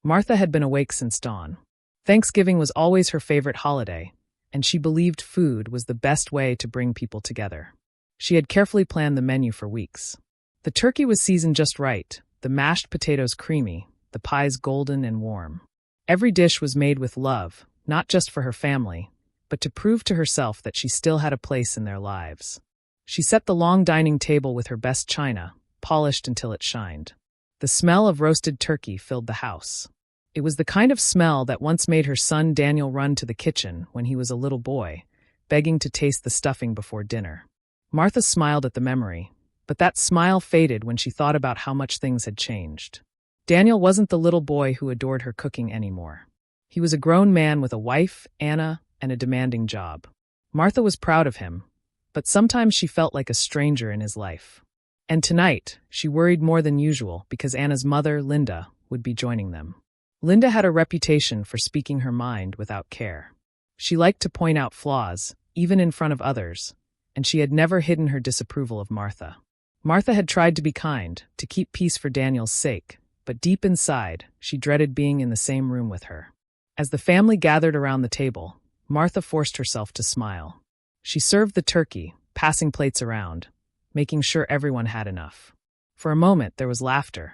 Martha had been awake since dawn. Thanksgiving was always her favorite holiday, and she believed food was the best way to bring people together. She had carefully planned the menu for weeks. The turkey was seasoned just right, the mashed potatoes creamy, the pies golden and warm. Every dish was made with love, not just for her family, but to prove to herself that she still had a place in their lives. She set the long dining table with her best china, polished until it shined. The smell of roasted turkey filled the house. It was the kind of smell that once made her son Daniel run to the kitchen when he was a little boy, begging to taste the stuffing before dinner. Martha smiled at the memory, but that smile faded when she thought about how much things had changed. Daniel wasn't the little boy who adored her cooking anymore. He was a grown man with a wife, Anna, and a demanding job. Martha was proud of him, but sometimes she felt like a stranger in his life. And tonight, she worried more than usual because Anna's mother, Linda, would be joining them. Linda had a reputation for speaking her mind without care. She liked to point out flaws, even in front of others, and she had never hidden her disapproval of Martha. Martha had tried to be kind, to keep peace for Daniel's sake, but deep inside, she dreaded being in the same room with her. As the family gathered around the table, Martha forced herself to smile. She served the turkey, passing plates around, making sure everyone had enough. For a moment, there was laughter.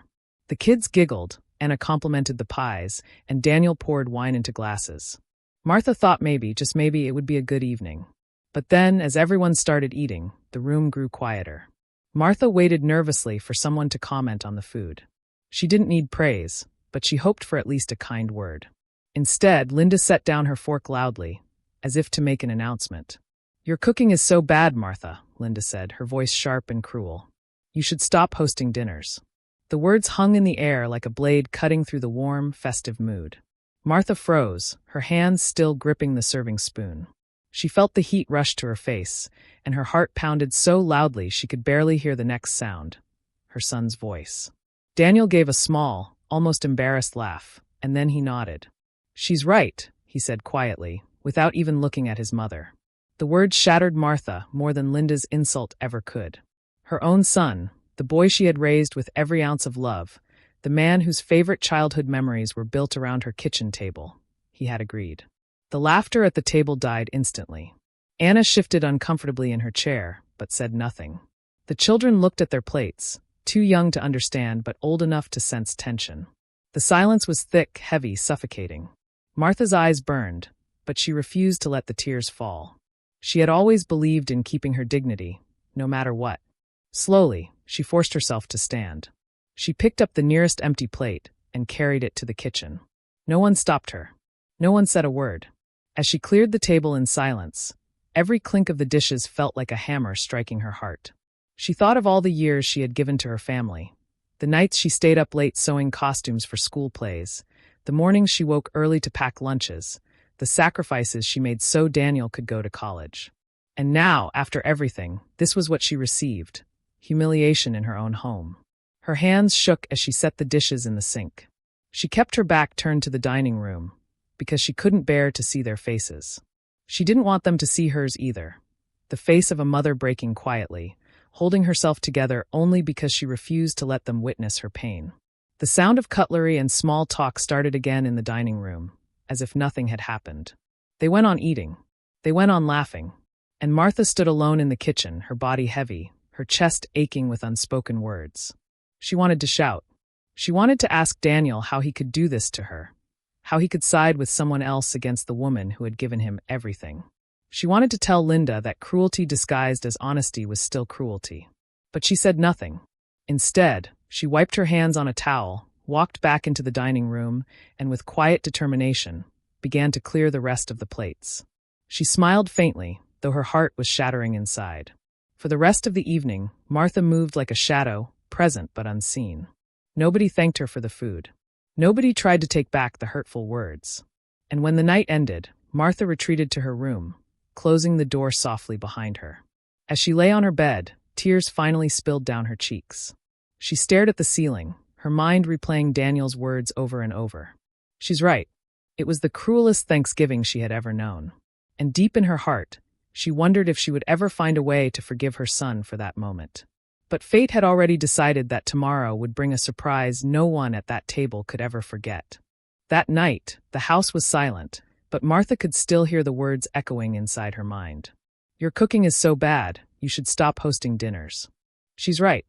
The kids giggled, Anna complimented the pies, and Daniel poured wine into glasses. Martha thought maybe, just maybe, it would be a good evening. But then, as everyone started eating, the room grew quieter. Martha waited nervously for someone to comment on the food. She didn't need praise, but she hoped for at least a kind word. Instead, Linda set down her fork loudly, as if to make an announcement. "Your cooking is so bad, Martha," Linda said, her voice sharp and cruel. "You should stop hosting dinners." The words hung in the air like a blade cutting through the warm, festive mood. Martha froze, her hands still gripping the serving spoon. She felt the heat rush to her face, and her heart pounded so loudly she could barely hear the next sound, her son's voice. Daniel gave a small, almost embarrassed laugh, and then he nodded. "She's right," he said quietly, without even looking at his mother. The words shattered Martha more than Linda's insult ever could. Her own son, the boy she had raised with every ounce of love, the man whose favorite childhood memories were built around her kitchen table, he had agreed. The laughter at the table died instantly. Anna shifted uncomfortably in her chair, but said nothing. The children looked at their plates, too young to understand but old enough to sense tension. The silence was thick, heavy, suffocating. Martha's eyes burned, but she refused to let the tears fall. She had always believed in keeping her dignity, no matter what. Slowly, she forced herself to stand. She picked up the nearest empty plate and carried it to the kitchen. No one stopped her. No one said a word. As she cleared the table in silence, every clink of the dishes felt like a hammer striking her heart. She thought of all the years she had given to her family, the nights she stayed up late sewing costumes for school plays, the mornings she woke early to pack lunches, the sacrifices she made so Daniel could go to college. And now, after everything, this was what she received: humiliation in her own home. Her hands shook as she set the dishes in the sink. She kept her back turned to the dining room, because she couldn't bear to see their faces. She didn't want them to see hers either, the face of a mother breaking quietly, holding herself together only because she refused to let them witness her pain. The sound of cutlery and small talk started again in the dining room, as if nothing had happened. They went on eating. They went on laughing. And Martha stood alone in the kitchen, her body heavy, her chest aching with unspoken words. She wanted to shout. She wanted to ask Daniel how he could do this to her, how he could side with someone else against the woman who had given him everything. She wanted to tell Linda that cruelty disguised as honesty was still cruelty. But she said nothing. Instead, she wiped her hands on a towel, walked back into the dining room, and with quiet determination, began to clear the rest of the plates. She smiled faintly, though her heart was shattering inside. For the rest of the evening, Martha moved like a shadow, present but unseen. Nobody thanked her for the food. Nobody tried to take back the hurtful words. And when the night ended, Martha retreated to her room, closing the door softly behind her. As she lay on her bed, tears finally spilled down her cheeks. She stared at the ceiling, her mind replaying Daniel's words over and over. She's right. It was the cruelest Thanksgiving she had ever known. And deep in her heart, she wondered if she would ever find a way to forgive her son for that moment. But fate had already decided that tomorrow would bring a surprise no one at that table could ever forget. That night, the house was silent, but Martha could still hear the words echoing inside her mind. "Your cooking is so bad, you should stop hosting dinners." "She's right."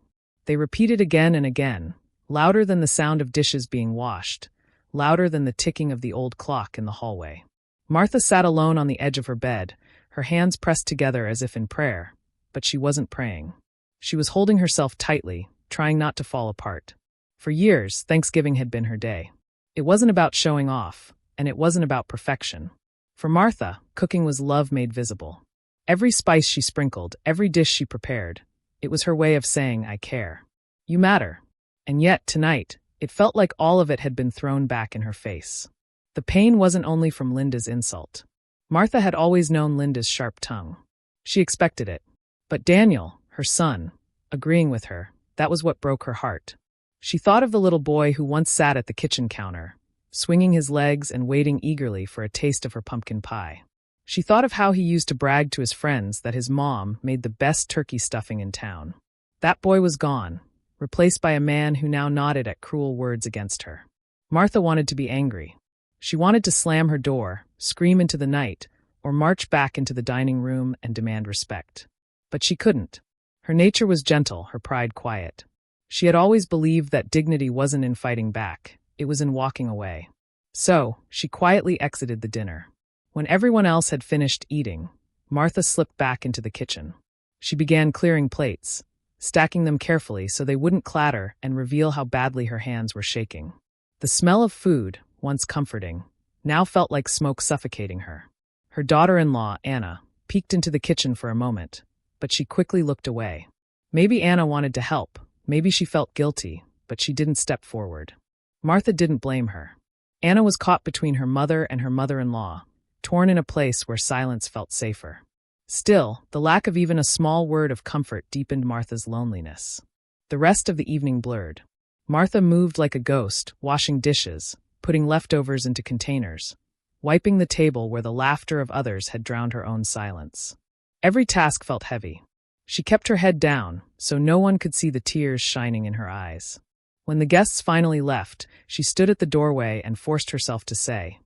They repeated again and again, louder than the sound of dishes being washed, louder than the ticking of the old clock in the hallway. Martha sat alone on the edge of her bed, her hands pressed together as if in prayer, but she wasn't praying. She was holding herself tightly, trying not to fall apart. For years, Thanksgiving had been her day. It wasn't about showing off, and it wasn't about perfection. For Martha, cooking was love made visible. Every spice she sprinkled, every dish she prepared, it was her way of saying, "I care. You matter." And yet, tonight, it felt like all of it had been thrown back in her face. The pain wasn't only from Linda's insult. Martha had always known Linda's sharp tongue. She expected it. But Daniel, her son, agreeing with her, that was what broke her heart. She thought of the little boy who once sat at the kitchen counter, swinging his legs and waiting eagerly for a taste of her pumpkin pie. She thought of how he used to brag to his friends that his mom made the best turkey stuffing in town. That boy was gone, replaced by a man who now nodded at cruel words against her. Martha wanted to be angry. She wanted to slam her door, scream into the night, or march back into the dining room and demand respect. But she couldn't. Her nature was gentle, her pride quiet. She had always believed that dignity wasn't in fighting back, it was in walking away. So, she quietly exited the dinner. When everyone else had finished eating, Martha slipped back into the kitchen. She began clearing plates, stacking them carefully so they wouldn't clatter and reveal how badly her hands were shaking. The smell of food, once comforting, now felt like smoke suffocating her. Her daughter-in-law, Anna, peeked into the kitchen for a moment, but she quickly looked away. Maybe Anna wanted to help, maybe she felt guilty, but she didn't step forward. Martha didn't blame her. Anna was caught between her mother and her mother-in-law, torn in a place where silence felt safer. Still, the lack of even a small word of comfort deepened Martha's loneliness. The rest of the evening blurred. Martha moved like a ghost, washing dishes, putting leftovers into containers, wiping the table where the laughter of others had drowned her own silence. Every task felt heavy. She kept her head down, so no one could see the tears shining in her eyes. When the guests finally left, she stood at the doorway and forced herself to say,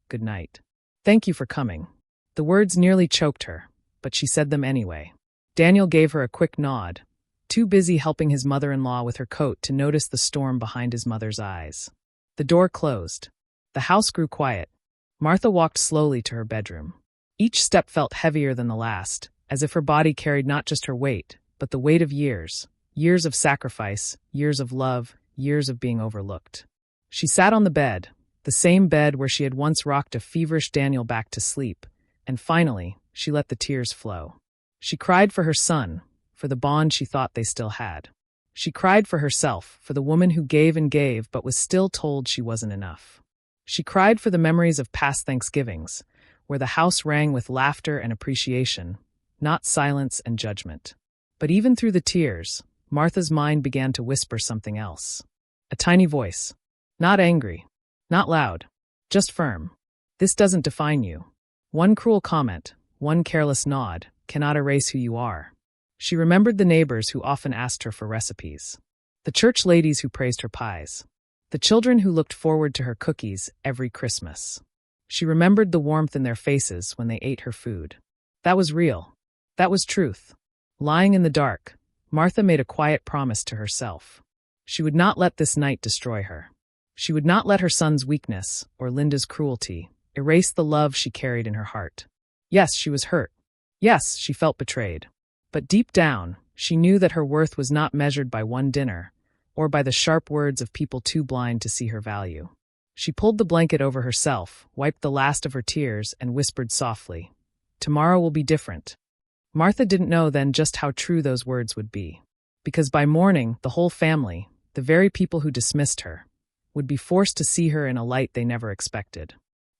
"Good night. Thank you for coming." The words nearly choked her, but she said them anyway. Daniel gave her a quick nod, too busy helping his mother-in-law with her coat to notice the storm behind his mother's eyes. The door closed. The house grew quiet. Martha walked slowly to her bedroom. Each step felt heavier than the last, as if her body carried not just her weight, but the weight of years. Years of sacrifice, years of love, years of being overlooked. She sat on the bed, the same bed where she had once rocked a feverish Daniel back to sleep, and finally, she let the tears flow. She cried for her son, for the bond she thought they still had. She cried for herself, for the woman who gave and gave but was still told she wasn't enough. She cried for the memories of past Thanksgivings, where the house rang with laughter and appreciation, not silence and judgment. But even through the tears, Martha's mind began to whisper something else. A tiny voice. Not angry. Not loud. Just firm. This doesn't define you. One cruel comment, one careless nod, cannot erase who you are. She remembered the neighbors who often asked her for recipes. The church ladies who praised her pies. The children who looked forward to her cookies every Christmas. She remembered the warmth in their faces when they ate her food. That was real. That was truth. Lying in the dark, Martha made a quiet promise to herself. She would not let this night destroy her. She would not let her son's weakness, or Linda's cruelty, erase the love she carried in her heart. Yes, she was hurt. Yes, she felt betrayed. But deep down, she knew that her worth was not measured by one dinner, or by the sharp words of people too blind to see her value. She pulled the blanket over herself, wiped the last of her tears, and whispered softly, "Tomorrow will be different." Martha didn't know then just how true those words would be. Because by morning, the whole family, the very people who dismissed her, would be forced to see her in a light they never expected.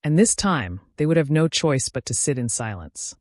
And this time, they would have no choice but to sit in silence.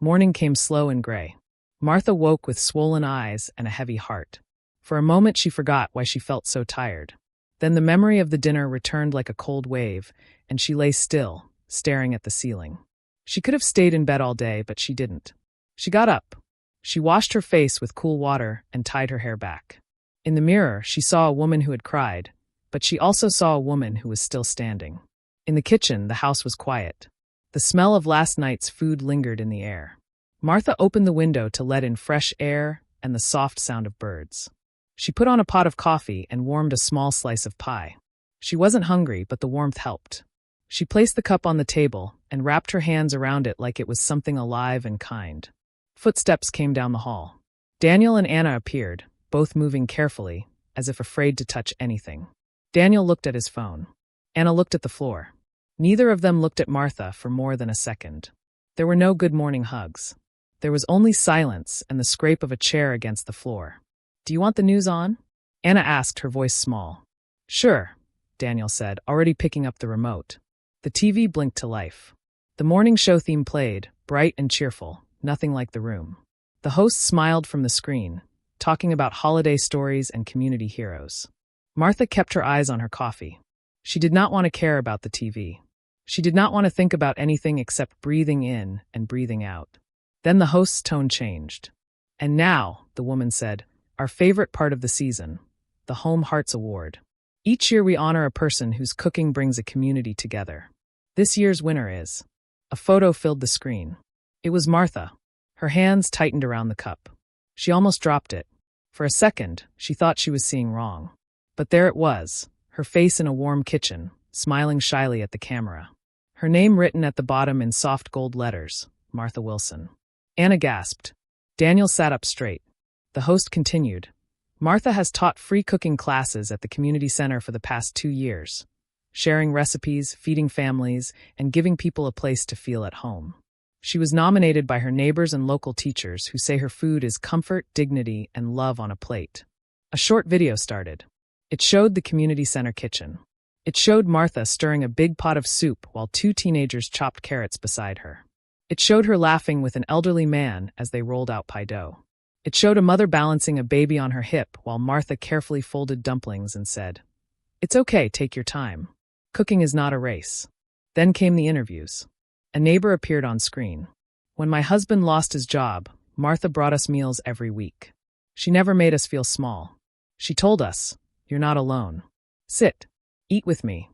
Morning came slow and gray. Martha woke with swollen eyes and a heavy heart. For a moment she forgot why she felt so tired. Then the memory of the dinner returned like a cold wave, and she lay still, staring at the ceiling. She could have stayed in bed all day, but she didn't. She got up. She washed her face with cool water and tied her hair back. In the mirror, she saw a woman who had cried, but she also saw a woman who was still standing. In the kitchen, the house was quiet. The smell of last night's food lingered in the air. Martha opened the window to let in fresh air and the soft sound of birds. She put on a pot of coffee and warmed a small slice of pie. She wasn't hungry, but the warmth helped. She placed the cup on the table and wrapped her hands around it like it was something alive and kind. Footsteps came down the hall. Daniel and Anna appeared, both moving carefully, as if afraid to touch anything. Daniel looked at his phone. Anna looked at the floor. Neither of them looked at Martha for more than a second. There were no good morning hugs. There was only silence and the scrape of a chair against the floor. "Do you want the news on?" Anna asked, her voice small. "Sure," Daniel said, already picking up the remote. The TV blinked to life. The morning show theme played, bright and cheerful, nothing like the room. The host smiled from the screen, talking about holiday stories and community heroes. Martha kept her eyes on her coffee. She did not want to care about the TV. She did not want to think about anything except breathing in and breathing out. Then the host's tone changed. "And now," the woman said, "our favorite part of the season, the Home Hearts Award. Each year we honor a person whose cooking brings a community together. This year's winner is..." A photo filled the screen. It was Martha. Her hands tightened around the cup. She almost dropped it. For a second, she thought she was seeing wrong. But there it was, her face in a warm kitchen, smiling shyly at the camera. Her name written at the bottom in soft gold letters, Martha Wilson. Anna gasped. Daniel sat up straight. The host continued. "Martha has taught free cooking classes at the community center for the past 2 years, sharing recipes, feeding families, and giving people a place to feel at home. She was nominated by her neighbors and local teachers who say her food is comfort, dignity, and love on a plate." A short video started. It showed the community center kitchen. It showed Martha stirring a big pot of soup while 2 teenagers chopped carrots beside her. It showed her laughing with an elderly man as they rolled out pie dough. It showed a mother balancing a baby on her hip while Martha carefully folded dumplings and said, "It's okay, take your time. Cooking is not a race." Then came the interviews. A neighbor appeared on screen. "When my husband lost his job, Martha brought us meals every week. She never made us feel small. She told us, 'You're not alone. Sit. Eat with me.'"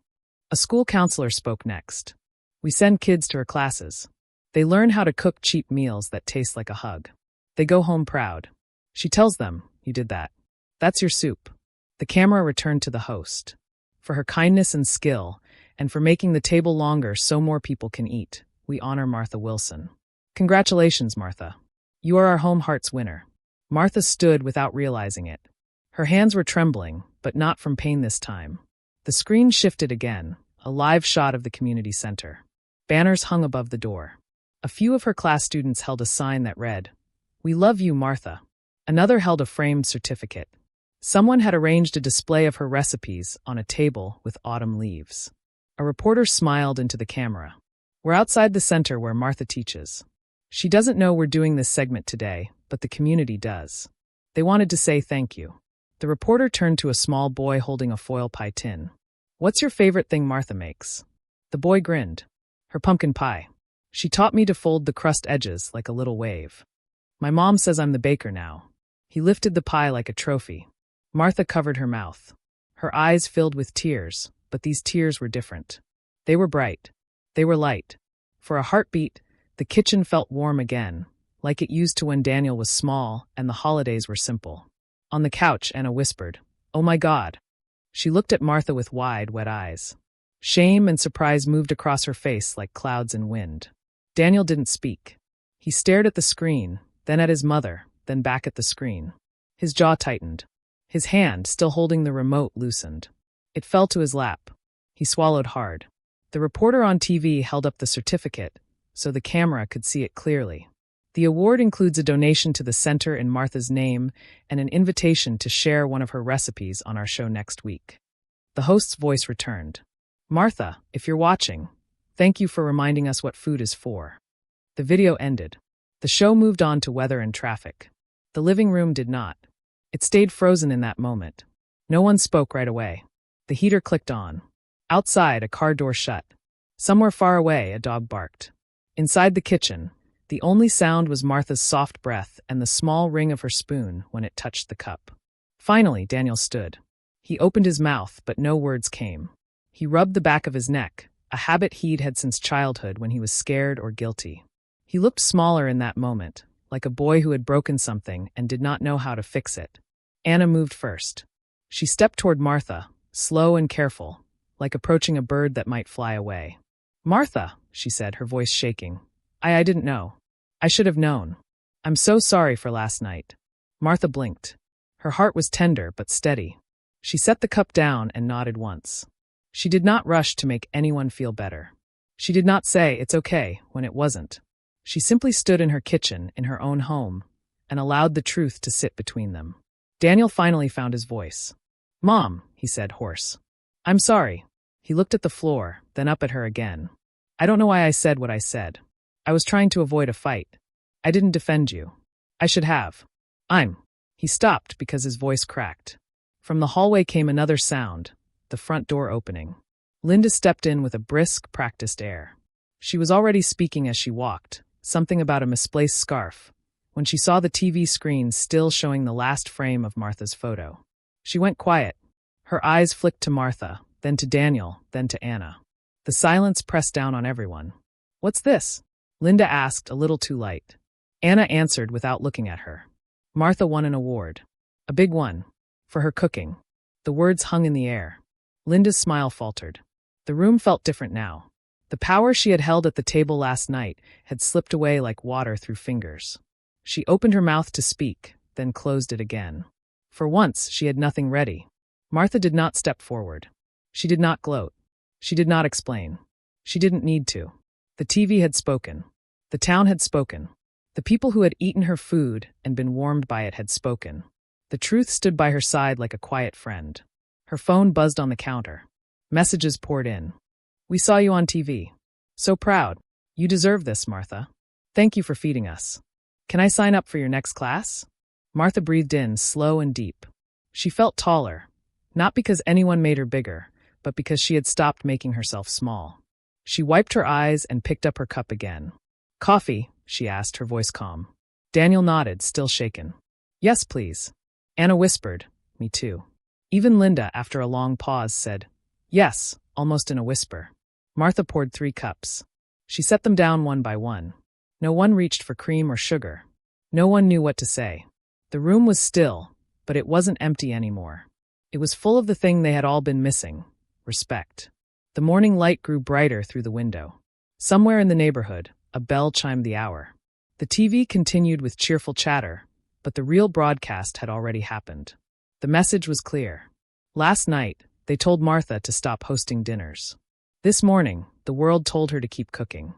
A school counselor spoke next. "We send kids to her classes. They learn how to cook cheap meals that taste like a hug. They go home proud. She tells them, 'You did that. That's your soup.'" The camera returned to the host. "For her kindness and skill, and for making the table longer so more people can eat, we honor Martha Wilson. Congratulations, Martha. You are our Home Hearts winner." Martha stood without realizing it. Her hands were trembling, but not from pain this time. The screen shifted again, a live shot of the community center. Banners hung above the door. A few of her class students held a sign that read, "We love you, Martha." Another held a framed certificate. Someone had arranged a display of her recipes on a table with autumn leaves. A reporter smiled into the camera. "We're outside the center where Martha teaches. She doesn't know we're doing this segment today, but the community does. They wanted to say thank you." The reporter turned to a small boy holding a foil pie tin. "What's your favorite thing Martha makes?" The boy grinned. "Her pumpkin pie. She taught me to fold the crust edges like a little wave. My mom says I'm the baker now." He lifted the pie like a trophy. Martha covered her mouth. Her eyes filled with tears, but these tears were different. They were bright. They were light. For a heartbeat, the kitchen felt warm again, like it used to when Daniel was small and the holidays were simple. On the couch, Anna whispered, "Oh my God." She looked at Martha with wide, wet eyes. Shame and surprise moved across her face like clouds in wind. Daniel didn't speak. He stared at the screen, then at his mother, then back at the screen. His jaw tightened. His hand, still holding the remote, loosened. It fell to his lap. He swallowed hard. The reporter on TV held up the certificate, so the camera could see it clearly. The award includes a donation to the center in Martha's name and an invitation to share one of her recipes on our show next week. The host's voice returned. "Martha, if you're watching, thank you for reminding us what food is for." The video ended. The show moved on to weather and traffic. The living room did not. It stayed frozen in that moment. No one spoke right away. The heater clicked on. Outside, a car door shut. Somewhere far away, a dog barked. Inside the kitchen, the only sound was Martha's soft breath and the small ring of her spoon when it touched the cup. Finally, Daniel stood. He opened his mouth, but no words came. He rubbed the back of his neck, a habit he'd had since childhood when he was scared or guilty. He looked smaller in that moment, like a boy who had broken something and did not know how to fix it. Anna moved first. She stepped toward Martha, slow and careful, like approaching a bird that might fly away. "Martha," she said, her voice shaking. I didn't know. I should have known. I'm so sorry for last night." Martha blinked. Her heart was tender but steady. She set the cup down and nodded once. She did not rush to make anyone feel better. She did not say, "It's okay," when it wasn't. She simply stood in her kitchen, in her own home, and allowed the truth to sit between them. Daniel finally found his voice. "Mom," he said, hoarse. "I'm sorry." He looked at the floor, then up at her again. "I don't know why I said what I said. I was trying to avoid a fight. I didn't defend you. I should have. He stopped because his voice cracked. From the hallway came another sound, the front door opening. Linda stepped in with a brisk, practiced air. She was already speaking as she walked, something about a misplaced scarf, when she saw the TV screen still showing the last frame of Martha's photo. She went quiet. Her eyes flicked to Martha, then to Daniel, then to Anna. The silence pressed down on everyone. "What's this?" Linda asked, a little too light. Anna answered without looking at her. "Martha won an award. A big one. For her cooking." The words hung in the air. Linda's smile faltered. The room felt different now. The power she had held at the table last night had slipped away like water through fingers. She opened her mouth to speak, then closed it again. For once, she had nothing ready. Martha did not step forward. She did not gloat. She did not explain. She didn't need to. The TV had spoken. The town had spoken. The people who had eaten her food and been warmed by it had spoken. The truth stood by her side like a quiet friend. Her phone buzzed on the counter. Messages poured in. "We saw you on TV. So proud. You deserve this, Martha. Thank you for feeding us. Can I sign up for your next class?" Martha breathed in, slow and deep. She felt taller, not because anyone made her bigger, but because she had stopped making herself small. She wiped her eyes and picked up her cup again. "Coffee?" she asked, her voice calm. Daniel nodded, still shaken. "Yes, please." Anna whispered, "Me too." Even Linda, after a long pause, said, "Yes," almost in a whisper. Martha poured 3 cups. She set them down one by one. No one reached for cream or sugar. No one knew what to say. The room was still, but it wasn't empty anymore. It was full of the thing they had all been missing: respect. The morning light grew brighter through the window. Somewhere in the neighborhood, a bell chimed the hour. The TV continued with cheerful chatter, but the real broadcast had already happened. The message was clear. Last night, they told Martha to stop hosting dinners. This morning, the world told her to keep cooking.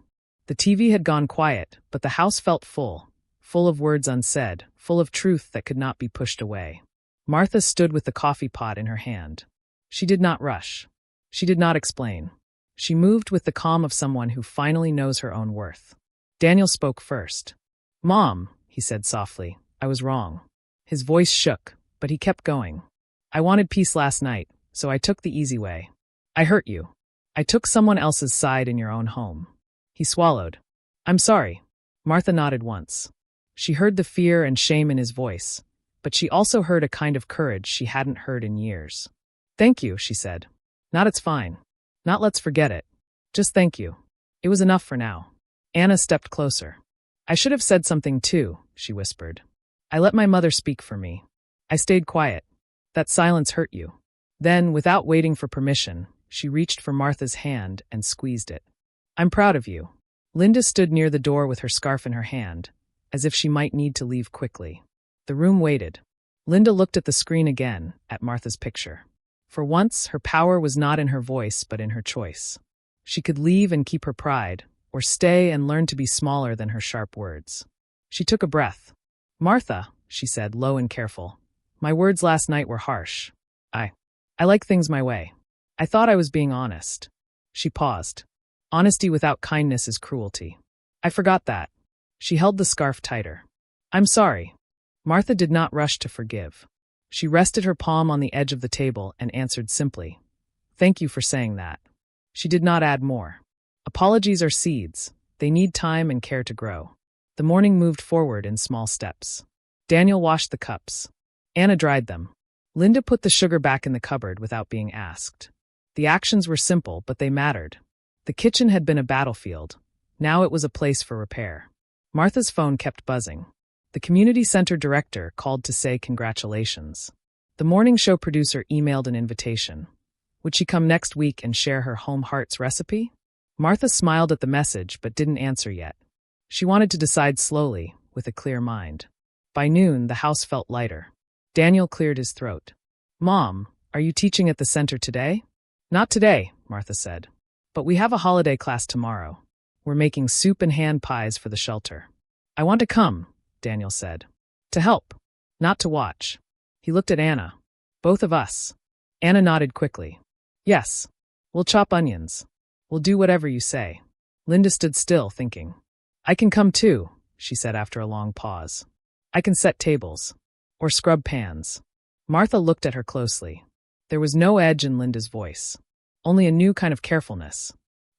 The TV had gone quiet, but the house felt full of words unsaid, full of truth that could not be pushed away. Martha stood with the coffee pot in her hand. She did not rush. She did not explain. She moved with the calm of someone who finally knows her own worth. Daniel spoke first. "Mom," he said softly, "I was wrong." His voice shook, but he kept going. "I wanted peace last night, so I took the easy way. I hurt you. I took someone else's side in your own home." He swallowed. "I'm sorry." Martha nodded once. She heard the fear and shame in his voice, but she also heard a kind of courage she hadn't heard in years. "Thank you," she said. "Not it's fine. Not let's forget it. Just thank you. It was enough for now." Anna stepped closer. "I should have said something too," she whispered. "I let my mother speak for me. I stayed quiet. That silence hurt you." Then, without waiting for permission, she reached for Martha's hand and squeezed it. "I'm proud of you." Linda stood near the door with her scarf in her hand, as if she might need to leave quickly. The room waited. Linda looked at the screen again, at Martha's picture. For once, her power was not in her voice, but in her choice. She could leave and keep her pride, or stay and learn to be smaller than her sharp words. She took a breath. "Martha," she said, low and careful, "my words last night were harsh. I like things my way. I thought I was being honest." She paused. "Honesty without kindness is cruelty. I forgot that." She held the scarf tighter. "I'm sorry." Martha did not rush to forgive. She rested her palm on the edge of the table and answered simply, "Thank you for saying that." She did not add more. Apologies are seeds. They need time and care to grow. The morning moved forward in small steps. Daniel washed the cups. Anna dried them. Linda put the sugar back in the cupboard without being asked. The actions were simple, but they mattered. The kitchen had been a battlefield. Now it was a place for repair. Martha's phone kept buzzing. The community center director called to say congratulations. The morning show producer emailed an invitation. Would she come next week and share her home hearts recipe? Martha smiled at the message but didn't answer yet. She wanted to decide slowly, with a clear mind. By noon, the house felt lighter. Daniel cleared his throat. Mom, are you teaching at the center today? Not today, Martha said. But we have a holiday class tomorrow. We're making soup and hand pies for the shelter. I want to come, Daniel said. To help, not to watch. He looked at Anna. Both of us. Anna nodded quickly. Yes. We'll chop onions. We'll do whatever you say. Linda stood still, thinking. I can come too, she said after a long pause. I can set tables. Or scrub pans. Martha looked at her closely. There was no edge in Linda's voice. Only a new kind of carefulness.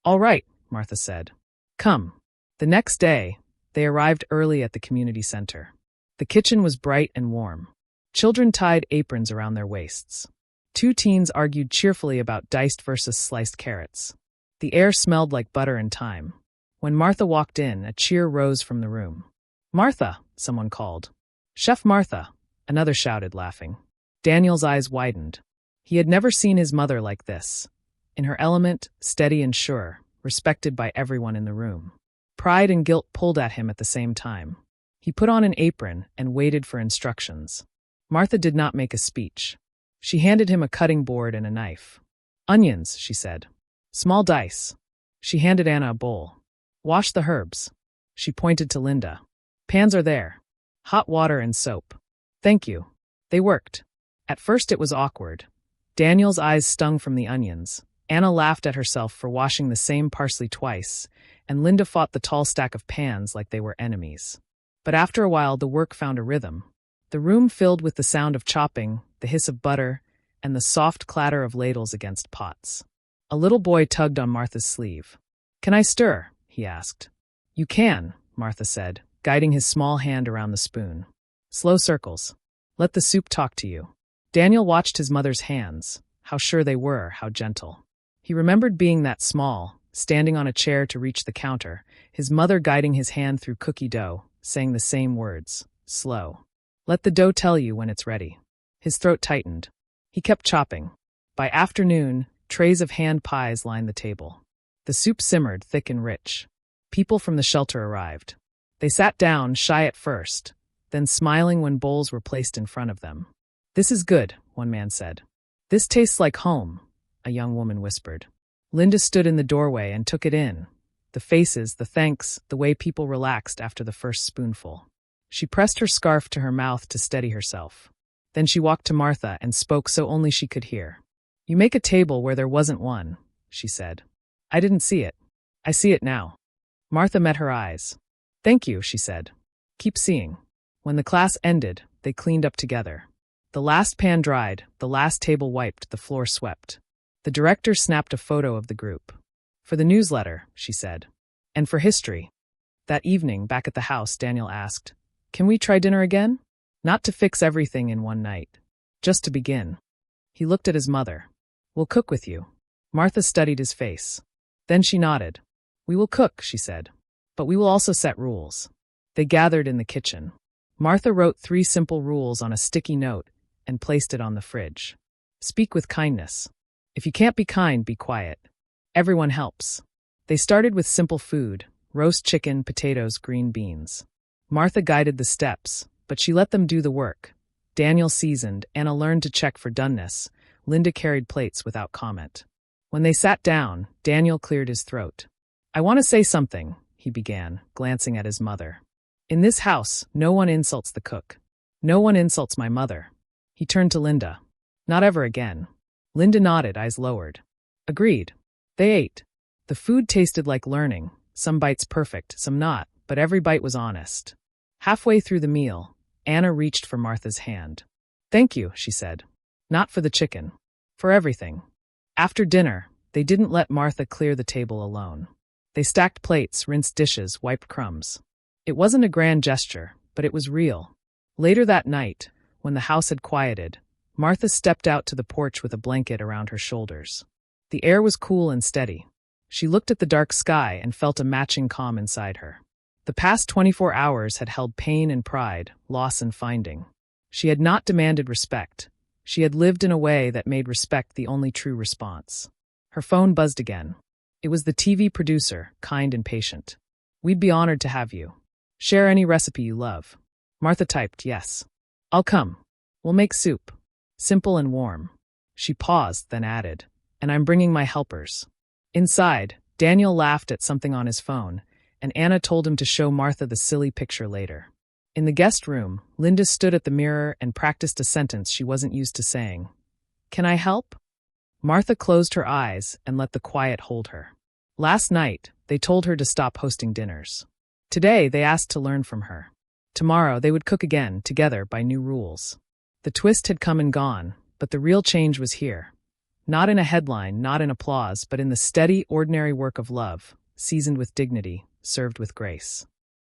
All right, Martha said. Come. The next day, they arrived early at the community center. The kitchen was bright and warm. Children tied aprons around their waists. Two teens argued cheerfully about diced versus sliced carrots. The air smelled like butter and thyme. When Martha walked in, a cheer rose from the room. Martha, someone called. Chef Martha, another shouted, laughing. Daniel's eyes widened. He had never seen his mother like this. In her element, steady and sure, respected by everyone in the room. Pride and guilt pulled at him at the same time. He put on an apron and waited for instructions. Martha did not make a speech. She handed him a cutting board and a knife. Onions, she said. Small dice. She handed Anna a bowl. Wash the herbs. She pointed to Linda. Pans are there. Hot water and soap. Thank you. They worked. At first it was awkward. Daniel's eyes stung from the onions. Anna laughed at herself for washing the same parsley twice, and Linda fought the tall stack of pans like they were enemies. But after a while the work found a rhythm. The room filled with the sound of chopping, the hiss of butter, and the soft clatter of ladles against pots. A little boy tugged on Martha's sleeve. Can I stir? He asked. You can, Martha said, guiding his small hand around the spoon. Slow circles. Let the soup talk to you. Daniel watched his mother's hands, how sure they were, how gentle. He remembered being that small, standing on a chair to reach the counter, his mother guiding his hand through cookie dough, saying the same words, slow. Let the dough tell you when it's ready. His throat tightened. He kept chopping. By afternoon, trays of hand pies lined the table. The soup simmered, thick and rich. People from the shelter arrived. They sat down, shy at first, then smiling when bowls were placed in front of them. This is good, one man said. This tastes like home, a young woman whispered. Linda stood in the doorway and took it in. The faces, the thanks, the way people relaxed after the first spoonful. She pressed her scarf to her mouth to steady herself. Then she walked to Martha and spoke so only she could hear. You make a table where there wasn't one, she said. I didn't see it. I see it now. Martha met her eyes. Thank you, she said. Keep seeing. When the class ended, they cleaned up together. The last pan dried, the last table wiped, the floor swept. The director snapped a photo of the group. For the newsletter, she said. And for history. That evening, back at the house, Daniel asked, Can we try dinner again? Not to fix everything in one night. Just to begin. He looked at his mother. We'll cook with you. Martha studied his face. Then she nodded. We will cook, she said. But we will also set rules. They gathered in the kitchen. Martha wrote 3 simple rules on a sticky note and placed it on the fridge. Speak with kindness. If you can't be kind, be quiet. Everyone helps. They started with simple food, roast chicken, potatoes, green beans. Martha guided the steps, but she let them do the work. Daniel seasoned, Anna learned to check for doneness. Linda carried plates without comment. When they sat down, Daniel cleared his throat. I want to say something, he began, glancing at his mother. In this house, no one insults the cook. No one insults my mother. He turned to Linda. Not ever again. Linda nodded, eyes lowered. Agreed. They ate. The food tasted like learning, some bites perfect, some not, but every bite was honest. Halfway through the meal, Anna reached for Martha's hand. Thank you, she said. Not for the chicken. For everything. After dinner, they didn't let Martha clear the table alone. They stacked plates, rinsed dishes, wiped crumbs. It wasn't a grand gesture, but it was real. Later that night, when the house had quieted, Martha stepped out to the porch with a blanket around her shoulders. The air was cool and steady. She looked at the dark sky and felt a matching calm inside her. The past 24 hours had held pain and pride, loss and finding. She had not demanded respect. She had lived in a way that made respect the only true response. Her phone buzzed again. It was the TV producer, kind and patient. "We'd be honored to have you. Share any recipe you love." Martha typed, "Yes. I'll come. We'll make soup. Simple and warm." She paused, then added, "And I'm bringing my helpers." Inside, Daniel laughed at something on his phone, and Anna told him to show Martha the silly picture later. In the guest room, Linda stood at the mirror and practiced a sentence she wasn't used to saying. "Can I help?" Martha closed her eyes and let the quiet hold her. Last night, they told her to stop hosting dinners. Today, they asked to learn from her. Tomorrow, they would cook again, together, by new rules. The twist had come and gone, but the real change was here. Not in a headline, not in applause, but in the steady, ordinary work of love, seasoned with dignity, served with grace.